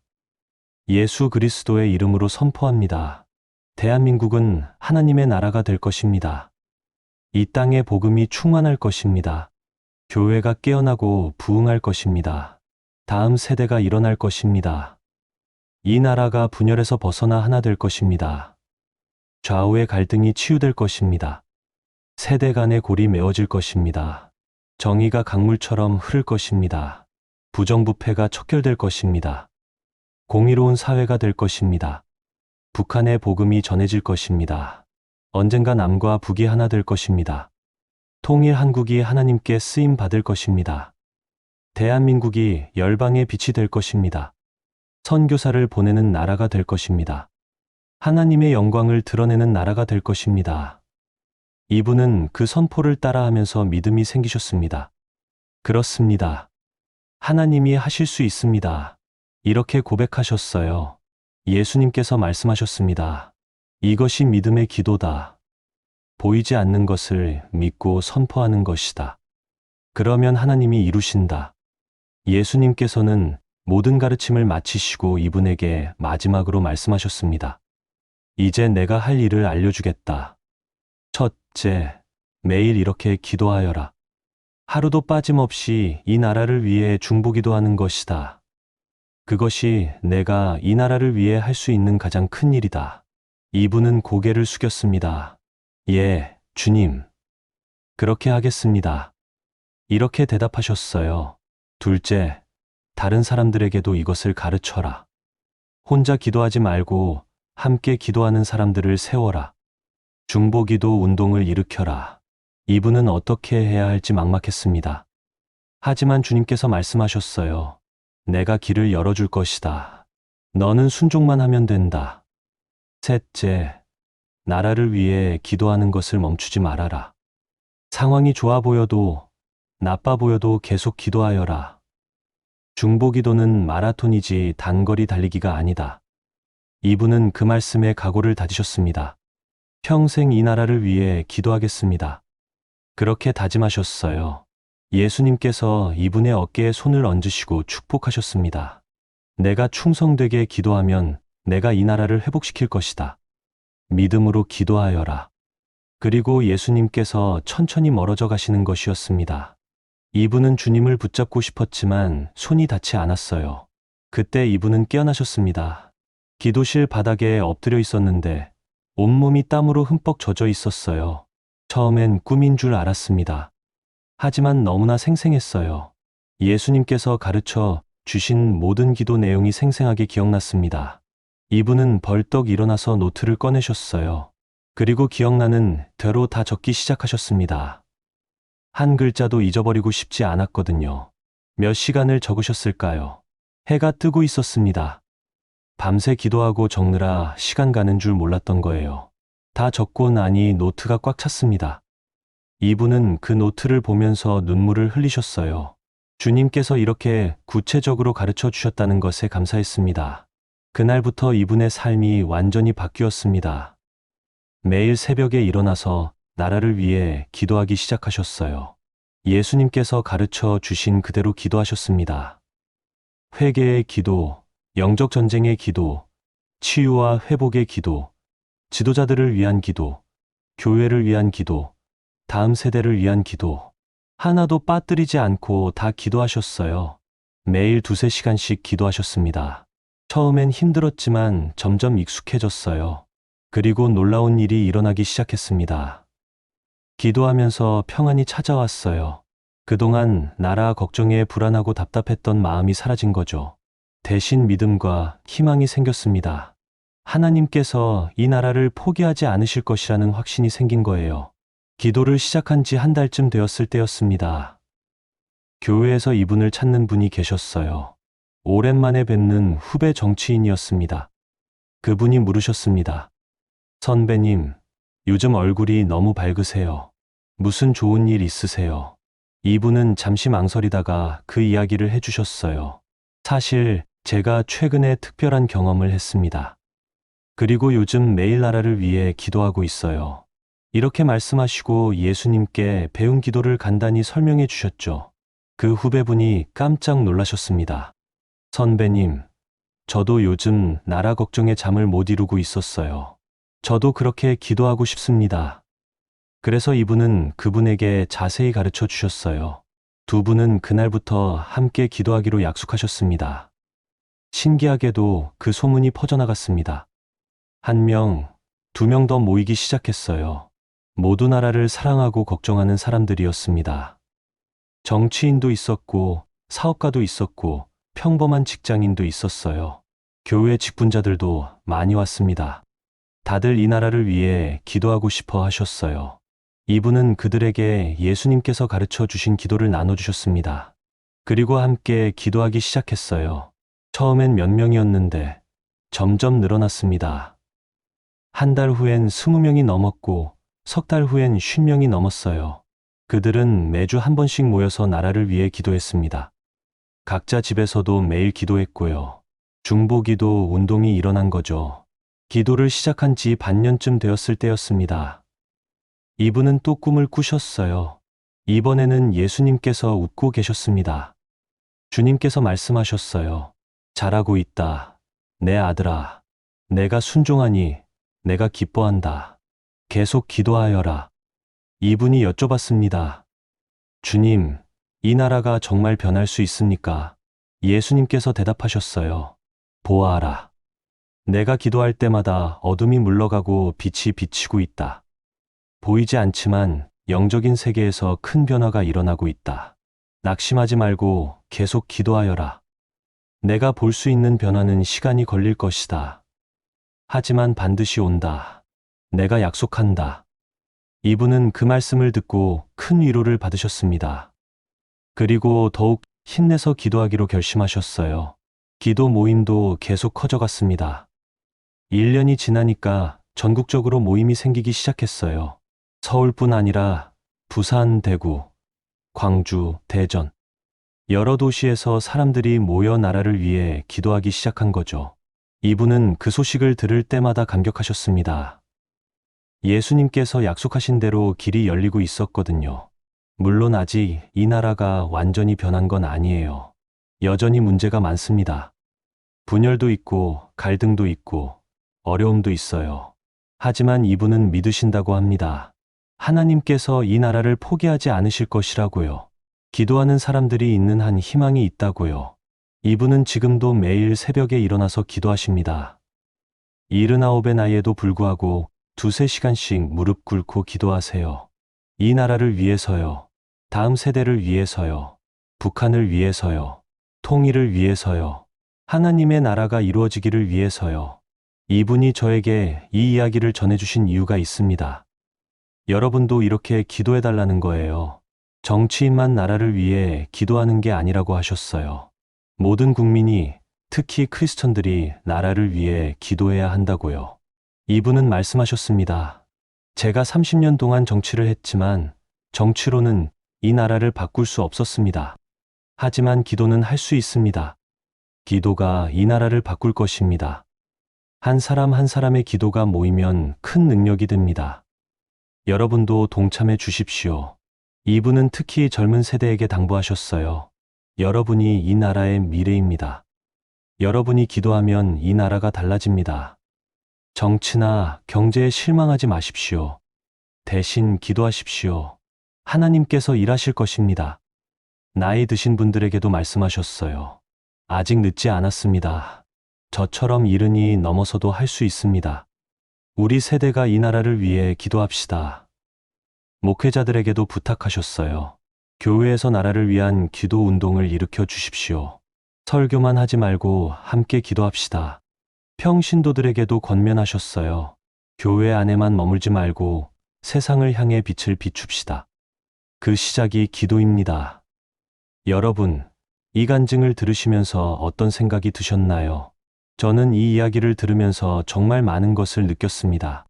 예수 그리스도의 이름으로 선포합니다. 대한민국은 하나님의 나라가 될 것입니다. 이 땅에 복음이 충만할 것입니다. 교회가 깨어나고 부흥할 것입니다. 다음 세대가 일어날 것입니다. 이 나라가 분열에서 벗어나 하나 될 것입니다. 좌우의 갈등이 치유될 것입니다. 세대 간의 골이 메워질 것입니다. 정의가 강물처럼 흐를 것입니다. 부정부패가 척결될 것입니다. 공의로운 사회가 될 것입니다. 북한의 복음이 전해질 것입니다. 언젠가 남과 북이 하나 될 것입니다. 통일 한국이 하나님께 쓰임 받을 것입니다. 대한민국이 열방의 빛이 될 것입니다. 선교사를 보내는 나라가 될 것입니다. 하나님의 영광을 드러내는 나라가 될 것입니다. 이분은 그 선포를 따라하면서 믿음이 생기셨습니다. 그렇습니다. 하나님이 하실 수 있습니다. 이렇게 고백하셨어요. 예수님께서 말씀하셨습니다. 이것이 믿음의 기도다. 보이지 않는 것을 믿고 선포하는 것이다. 그러면 하나님이 이루신다. 예수님께서는 모든 가르침을 마치시고 이분에게 마지막으로 말씀하셨습니다. 이제 내가 할 일을 알려주겠다. 첫째, 매일 이렇게 기도하여라. 하루도 빠짐없이 이 나라를 위해 중보기도하는 것이다. 그것이 내가 이 나라를 위해 할 수 있는 가장 큰 일이다. 이분은 고개를 숙였습니다. 예, 주님. 그렇게 하겠습니다. 이렇게 대답하셨어요. 둘째, 다른 사람들에게도 이것을 가르쳐라. 혼자 기도하지 말고 함께 기도하는 사람들을 세워라. 중보기도 운동을 일으켜라. 이분은 어떻게 해야 할지 막막했습니다. 하지만 주님께서 말씀하셨어요. 내가 길을 열어줄 것이다. 너는 순종만 하면 된다. 셋째, 나라를 위해 기도하는 것을 멈추지 말아라. 상황이 좋아 보여도 나빠 보여도 계속 기도하여라. 중보기도는 마라톤이지 단거리 달리기가 아니다. 이분은 그 말씀에 각오를 다지셨습니다. 평생 이 나라를 위해 기도하겠습니다. 그렇게 다짐하셨어요. 예수님께서 이분의 어깨에 손을 얹으시고 축복하셨습니다. 내가 충성되게 기도하면 내가 이 나라를 회복시킬 것이다. 믿음으로 기도하여라. 그리고 예수님께서 천천히 멀어져 가시는 것이었습니다. 이분은 주님을 붙잡고 싶었지만 손이 닿지 않았어요. 그때 이분은 깨어나셨습니다. 기도실 바닥에 엎드려 있었는데 온몸이 땀으로 흠뻑 젖어 있었어요. 처음엔 꿈인 줄 알았습니다. 하지만 너무나 생생했어요. 예수님께서 가르쳐 주신 모든 기도 내용이 생생하게 기억났습니다. 이분은 벌떡 일어나서 노트를 꺼내셨어요. 그리고 기억나는 대로 다 적기 시작하셨습니다. 한 글자도 잊어버리고 싶지 않았거든요. 몇 시간을 적으셨을까요? 해가 뜨고 있었습니다. 밤새 기도하고 적느라 시간 가는 줄 몰랐던 거예요. 다 적고 나니 노트가 꽉 찼습니다. 이분은 그 노트를 보면서 눈물을 흘리셨어요. 주님께서 이렇게 구체적으로 가르쳐 주셨다는 것에 감사했습니다. 그날부터 이분의 삶이 완전히 바뀌었습니다. 매일 새벽에 일어나서 나라를 위해 기도하기 시작하셨어요. 예수님께서 가르쳐 주신 그대로 기도하셨습니다. 회개의 기도, 영적 전쟁의 기도, 치유와 회복의 기도, 지도자들을 위한 기도, 교회를 위한 기도, 다음 세대를 위한 기도. 하나도 빠뜨리지 않고 다 기도하셨어요. 매일 2~3시간씩 기도하셨습니다. 처음엔 힘들었지만 점점 익숙해졌어요. 그리고 놀라운 일이 일어나기 시작했습니다. 기도하면서 평안이 찾아왔어요. 그동안 나라 걱정에 불안하고 답답했던 마음이 사라진 거죠. 대신 믿음과 희망이 생겼습니다. 하나님께서 이 나라를 포기하지 않으실 것이라는 확신이 생긴 거예요. 기도를 시작한 지 한 달쯤 되었을 때였습니다. 교회에서 이분을 찾는 분이 계셨어요. 오랜만에 뵙는 후배 정치인이었습니다. 그분이 물으셨습니다. 선배님, 요즘 얼굴이 너무 밝으세요. 무슨 좋은 일 있으세요? 이분은 잠시 망설이다가 그 이야기를 해주셨어요. 사실 제가 최근에 특별한 경험을 했습니다. 그리고 요즘 매일 나라를 위해 기도하고 있어요. 이렇게 말씀하시고 예수님께 배운 기도를 간단히 설명해 주셨죠. 그 후배분이 깜짝 놀라셨습니다. 선배님, 저도 요즘 나라 걱정에 잠을 못 이루고 있었어요. 저도 그렇게 기도하고 싶습니다. 그래서 이분은 그분에게 자세히 가르쳐 주셨어요. 두 분은 그날부터 함께 기도하기로 약속하셨습니다. 신기하게도 그 소문이 퍼져나갔습니다. 1명, 2명 더 모이기 시작했어요. 모두 나라를 사랑하고 걱정하는 사람들이었습니다. 정치인도 있었고, 사업가도 있었고, 평범한 직장인도 있었어요. 교회 직분자들도 많이 왔습니다. 다들 이 나라를 위해 기도하고 싶어 하셨어요. 이분은 그들에게 예수님께서 가르쳐 주신 기도를 나눠주셨습니다. 그리고 함께 기도하기 시작했어요. 처음엔 몇 명이었는데 점점 늘어났습니다. 한 달 후엔 20명이 넘었고 석 달 후엔 50명이 넘었어요. 그들은 매주 한 번씩 모여서 나라를 위해 기도했습니다. 각자 집에서도 매일 기도했고요. 중보기도 운동이 일어난 거죠. 기도를 시작한 지 반년쯤 되었을 때였습니다. 이분은 또 꿈을 꾸셨어요. 이번에는 예수님께서 웃고 계셨습니다. 주님께서 말씀하셨어요. 잘하고 있다. 내 아들아. 내가 순종하니 내가 기뻐한다. 계속 기도하여라. 이분이 여쭤봤습니다. 주님, 이 나라가 정말 변할 수 있습니까? 예수님께서 대답하셨어요. 보아하라. 내가 기도할 때마다 어둠이 물러가고 빛이 비치고 있다. 보이지 않지만 영적인 세계에서 큰 변화가 일어나고 있다. 낙심하지 말고 계속 기도하여라. 내가 볼 수 있는 변화는 시간이 걸릴 것이다. 하지만 반드시 온다. 내가 약속한다. 이분은 그 말씀을 듣고 큰 위로를 받으셨습니다. 그리고 더욱 힘내서 기도하기로 결심하셨어요. 기도 모임도 계속 커져갔습니다. 1년이 지나니까 전국적으로 모임이 생기기 시작했어요. 서울뿐 아니라 부산, 대구, 광주, 대전. 여러 도시에서 사람들이 모여 나라를 위해 기도하기 시작한 거죠. 이분은 그 소식을 들을 때마다 감격하셨습니다. 예수님께서 약속하신 대로 길이 열리고 있었거든요. 물론 아직 이 나라가 완전히 변한 건 아니에요. 여전히 문제가 많습니다. 분열도 있고 갈등도 있고 어려움도 있어요. 하지만 이분은 믿으신다고 합니다. 하나님께서 이 나라를 포기하지 않으실 것이라고요. 기도하는 사람들이 있는 한 희망이 있다고요. 이분은 지금도 매일 새벽에 일어나서 기도하십니다. 79의 나이에도 불구하고 2~3시간씩 무릎 꿇고 기도하세요. 이 나라를 위해서요. 다음 세대를 위해서요. 북한을 위해서요. 통일을 위해서요. 하나님의 나라가 이루어지기를 위해서요. 이분이 저에게 이 이야기를 전해주신 이유가 있습니다. 여러분도 이렇게 기도해달라는 거예요. 정치인만 나라를 위해 기도하는 게 아니라고 하셨어요. 모든 국민이, 특히 크리스천들이 나라를 위해 기도해야 한다고요. 이분은 말씀하셨습니다. 제가 30년 동안 정치를 했지만 정치로는 이 나라를 바꿀 수 없었습니다. 하지만 기도는 할 수 있습니다. 기도가 이 나라를 바꿀 것입니다. 한 사람 한 사람의 기도가 모이면 큰 능력이 됩니다. 여러분도 동참해 주십시오. 이분은 특히 젊은 세대에게 당부하셨어요. 여러분이 이 나라의 미래입니다. 여러분이 기도하면 이 나라가 달라집니다. 정치나 경제에 실망하지 마십시오. 대신 기도하십시오. 하나님께서 일하실 것입니다. 나이 드신 분들에게도 말씀하셨어요. 아직 늦지 않았습니다. 저처럼 이른이 넘어서도 할 수 있습니다. 우리 세대가 이 나라를 위해 기도합시다. 목회자들에게도 부탁하셨어요. 교회에서 나라를 위한 기도 운동을 일으켜 주십시오. 설교만 하지 말고 함께 기도합시다. 평신도들에게도 권면하셨어요. 교회 안에만 머물지 말고 세상을 향해 빛을 비춥시다. 그 시작이 기도입니다. 여러분, 이 간증을 들으시면서 어떤 생각이 드셨나요? 저는 이 이야기를 들으면서 정말 많은 것을 느꼈습니다.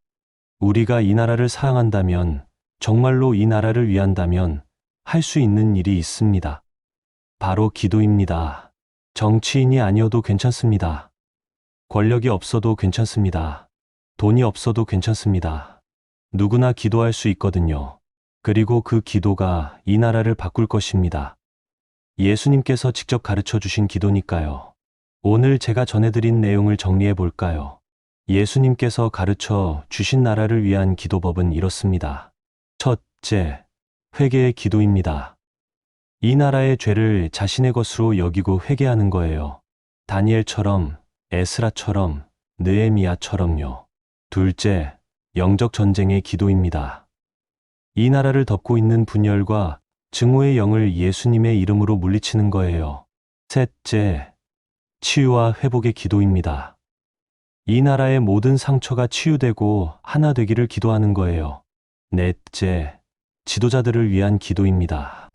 우리가 이 나라를 사랑한다면, 정말로 이 나라를 위한다면 할 수 있는 일이 있습니다. 바로 기도입니다. 정치인이 아니어도 괜찮습니다. 권력이 없어도 괜찮습니다. 돈이 없어도 괜찮습니다. 누구나 기도할 수 있거든요. 그리고 그 기도가 이 나라를 바꿀 것입니다. 예수님께서 직접 가르쳐 주신 기도니까요. 오늘 제가 전해드린 내용을 정리해 볼까요? 예수님께서 가르쳐 주신 나라를 위한 기도법은 이렇습니다. 첫째, 회개의 기도입니다. 이 나라의 죄를 자신의 것으로 여기고 회개하는 거예요. 다니엘처럼, 에스라처럼, 느헤미야처럼요. 둘째, 영적 전쟁의 기도입니다. 이 나라를 덮고 있는 분열과 증오의 영을 예수님의 이름으로 물리치는 거예요. 셋째, 치유와 회복의 기도입니다. 이 나라의 모든 상처가 치유되고 하나 되기를 기도하는 거예요. 넷째, 지도자들을 위한 기도입니다.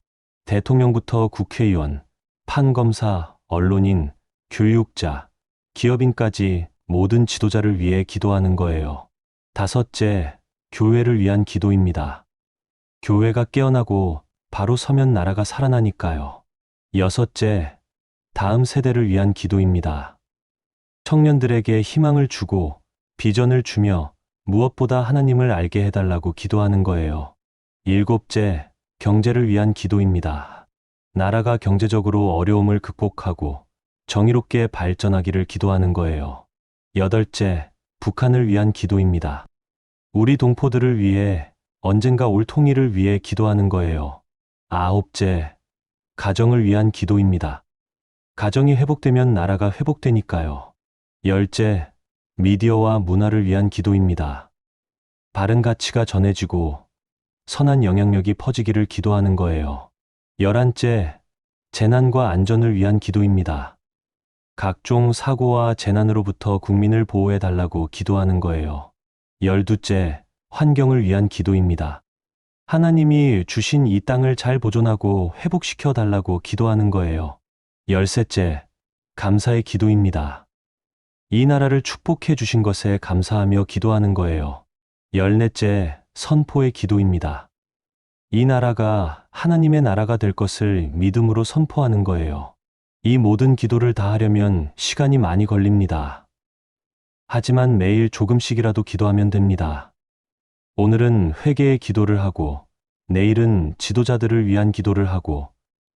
대통령부터 국회의원, 판검사, 언론인, 교육자, 기업인까지 모든 지도자를 위해 기도하는 거예요. 다섯째, 교회를 위한 기도입니다. 교회가 깨어나고 바로 서면 나라가 살아나니까요. 여섯째, 다음 세대를 위한 기도입니다. 청년들에게 희망을 주고 비전을 주며 무엇보다 하나님을 알게 해달라고 기도하는 거예요. 일곱째, 경제를 위한 기도입니다. 나라가 경제적으로 어려움을 극복하고 정의롭게 발전하기를 기도하는 거예요. 여덟째, 북한을 위한 기도입니다. 우리 동포들을 위해 언젠가 올 통일을 위해 기도하는 거예요. 아홉째, 가정을 위한 기도입니다. 가정이 회복되면 나라가 회복되니까요. 열째, 미디어와 문화를 위한 기도입니다. 바른 가치가 전해지고 선한 영향력이 퍼지기를 기도하는 거예요. 열한째, 재난과 안전을 위한 기도입니다. 각종 사고와 재난으로부터 국민을 보호해 달라고 기도하는 거예요. 열두째, 환경을 위한 기도입니다. 하나님이 주신 이 땅을 잘 보존하고 회복시켜 달라고 기도하는 거예요. 열셋째, 감사의 기도입니다. 이 나라를 축복해 주신 것에 감사하며 기도하는 거예요. 열넷째, 선포의 기도입니다. 이 나라가 하나님의 나라가 될 것을 믿음으로 선포하는 거예요. 이 모든 기도를 다 하려면 시간이 많이 걸립니다. 하지만 매일 조금씩이라도 기도하면 됩니다. 오늘은 회개의 기도를 하고, 내일은 지도자들을 위한 기도를 하고,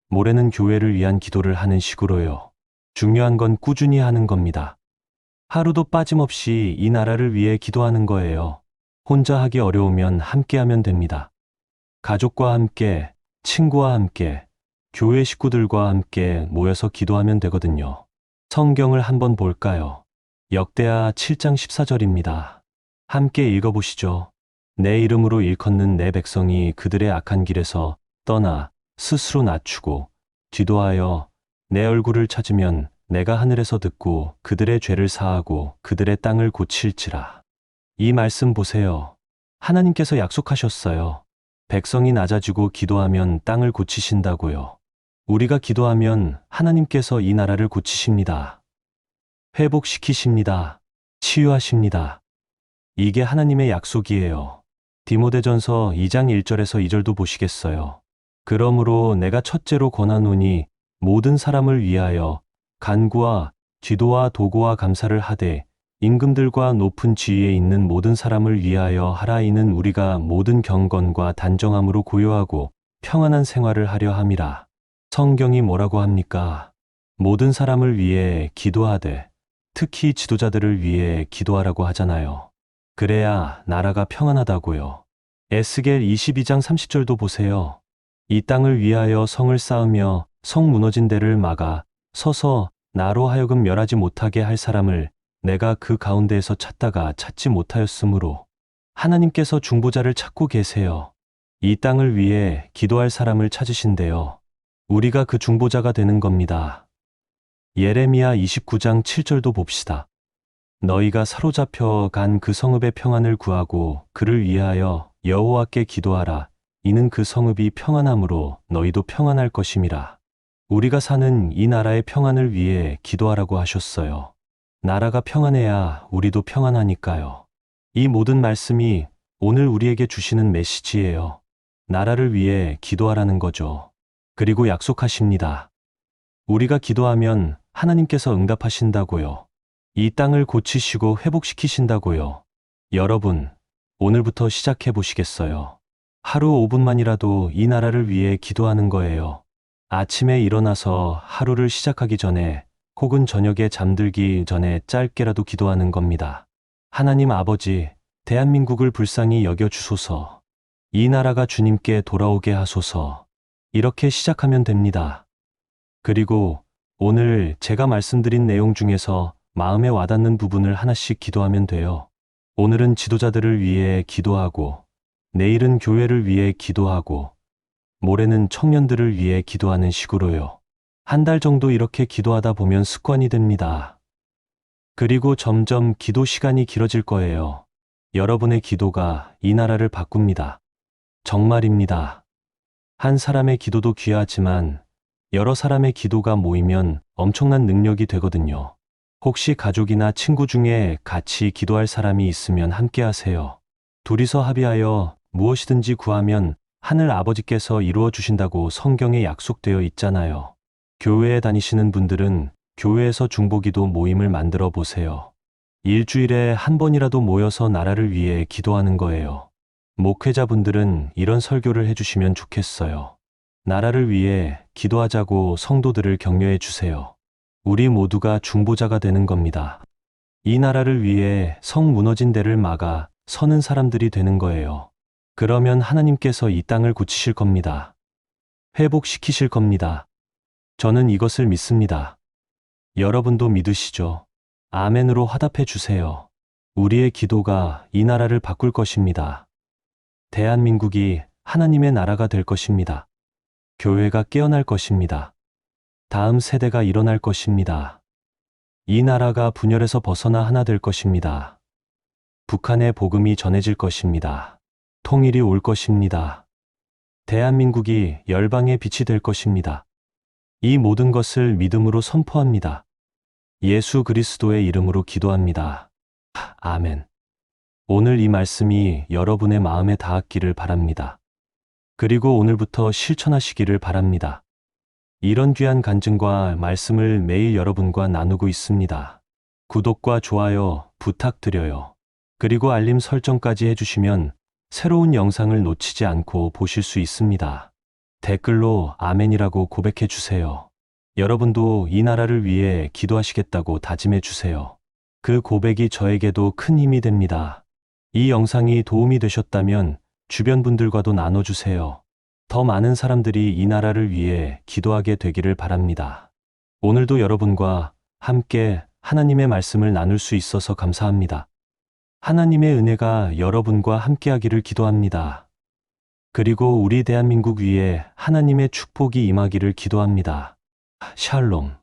모레는 교회를 위한 기도를 하는 식으로요. 중요한 건 꾸준히 하는 겁니다. 하루도 빠짐없이 이 나라를 위해 기도하는 거예요. 혼자 하기 어려우면 함께 하면 됩니다. 가족과 함께, 친구와 함께, 교회 식구들과 함께 모여서 기도하면 되거든요. 성경을 한번 볼까요? 역대하 7장 14절입니다. 함께 읽어보시죠. 내 이름으로 일컫는 내 백성이 그들의 악한 길에서 떠나 스스로 낮추고 뒤도하여 내 얼굴을 찾으면 내가 하늘에서 듣고 그들의 죄를 사하고 그들의 땅을 고칠지라. 이 말씀 보세요. 하나님께서 약속하셨어요. 백성이 낮아지고 기도하면 땅을 고치신다고요. 우리가 기도하면 하나님께서 이 나라를 고치십니다. 회복시키십니다. 치유하십니다. 이게 하나님의 약속이에요. 디모데전서 2장 1절에서 2절도 보시겠어요. 그러므로 내가 첫째로 권하노니 모든 사람을 위하여 간구와 기도와 도구와 감사를 하되 임금들과 높은 지위에 있는 모든 사람을 위하여 하라. 이는 우리가 모든 경건과 단정함으로 고요하고 평안한 생활을 하려 함이라. 성경이 뭐라고 합니까? 모든 사람을 위해 기도하되 특히 지도자들을 위해 기도하라고 하잖아요. 그래야 나라가 평안하다고요. 에스겔 22장 30절도 보세요. 이 땅을 위하여 성을 쌓으며 성 무너진 데를 막아 서서 나로 하여금 멸하지 못하게 할 사람을 내가 그 가운데에서 찾다가 찾지 못하였으므로 하나님께서 중보자를 찾고 계세요. 이 땅을 위해 기도할 사람을 찾으신대요. 우리가 그 중보자가 되는 겁니다. 예레미야 29장 7절도 봅시다. 너희가 사로잡혀 간 그 성읍의 평안을 구하고 그를 위하여 여호와께 기도하라. 이는 그 성읍이 평안함으로 너희도 평안할 것임이라. 우리가 사는 이 나라의 평안을 위해 기도하라고 하셨어요. 나라가 평안해야 우리도 평안하니까요. 이 모든 말씀이 오늘 우리에게 주시는 메시지예요. 나라를 위해 기도하라는 거죠. 그리고 약속하십니다. 우리가 기도하면 하나님께서 응답하신다고요. 이 땅을 고치시고 회복시키신다고요. 여러분, 오늘부터 시작해 보시겠어요? 하루 5분만이라도 이 나라를 위해 기도하는 거예요. 아침에 일어나서 하루를 시작하기 전에 혹은 저녁에 잠들기 전에 짧게라도 기도하는 겁니다. 하나님 아버지, 대한민국을 불쌍히 여겨주소서. 이 나라가 주님께 돌아오게 하소서. 이렇게 시작하면 됩니다. 그리고 오늘 제가 말씀드린 내용 중에서 마음에 와닿는 부분을 하나씩 기도하면 돼요. 오늘은 지도자들을 위해 기도하고, 내일은 교회를 위해 기도하고, 모레는 청년들을 위해 기도하는 식으로요. 한 달 정도 이렇게 기도하다 보면 습관이 됩니다. 그리고 점점 기도 시간이 길어질 거예요. 여러분의 기도가 이 나라를 바꿉니다. 정말입니다. 한 사람의 기도도 귀하지만 여러 사람의 기도가 모이면 엄청난 능력이 되거든요. 혹시 가족이나 친구 중에 같이 기도할 사람이 있으면 함께 하세요. 둘이서 합의하여 무엇이든지 구하면 하늘 아버지께서 이루어 주신다고 성경에 약속되어 있잖아요. 교회에 다니시는 분들은 교회에서 중보기도 모임을 만들어 보세요. 일주일에 한 번이라도 모여서 나라를 위해 기도하는 거예요. 목회자분들은 이런 설교를 해주시면 좋겠어요. 나라를 위해 기도하자고 성도들을 격려해 주세요. 우리 모두가 중보자가 되는 겁니다. 이 나라를 위해 성 무너진 데를 막아 서는 사람들이 되는 거예요. 그러면 하나님께서 이 땅을 고치실 겁니다. 회복시키실 겁니다. 저는 이것을 믿습니다. 여러분도 믿으시죠? 아멘으로 화답해 주세요. 우리의 기도가 이 나라를 바꿀 것입니다. 대한민국이 하나님의 나라가 될 것입니다. 교회가 깨어날 것입니다. 다음 세대가 일어날 것입니다. 이 나라가 분열에서 벗어나 하나 될 것입니다. 북한의 복음이 전해질 것입니다. 통일이 올 것입니다. 대한민국이 열방의 빛이 될 것입니다. 이 모든 것을 믿음으로 선포합니다. 예수 그리스도의 이름으로 기도합니다. 아멘. 오늘 이 말씀이 여러분의 마음에 닿았기를 바랍니다. 그리고 오늘부터 실천하시기를 바랍니다. 이런 귀한 간증과 말씀을 매일 여러분과 나누고 있습니다. 구독과 좋아요 부탁드려요. 그리고 알림 설정까지 해주시면 새로운 영상을 놓치지 않고 보실 수 있습니다. 댓글로 아멘이라고 고백해 주세요. 여러분도 이 나라를 위해 기도하시겠다고 다짐해 주세요. 그 고백이 저에게도 큰 힘이 됩니다. 이 영상이 도움이 되셨다면 주변 분들과도 나눠주세요. 더 많은 사람들이 이 나라를 위해 기도하게 되기를 바랍니다. 오늘도 여러분과 함께 하나님의 말씀을 나눌 수 있어서 감사합니다. 하나님의 은혜가 여러분과 함께하기를 기도합니다. 그리고 우리 대한민국 위에 하나님의 축복이 임하기를 기도합니다. 샬롬.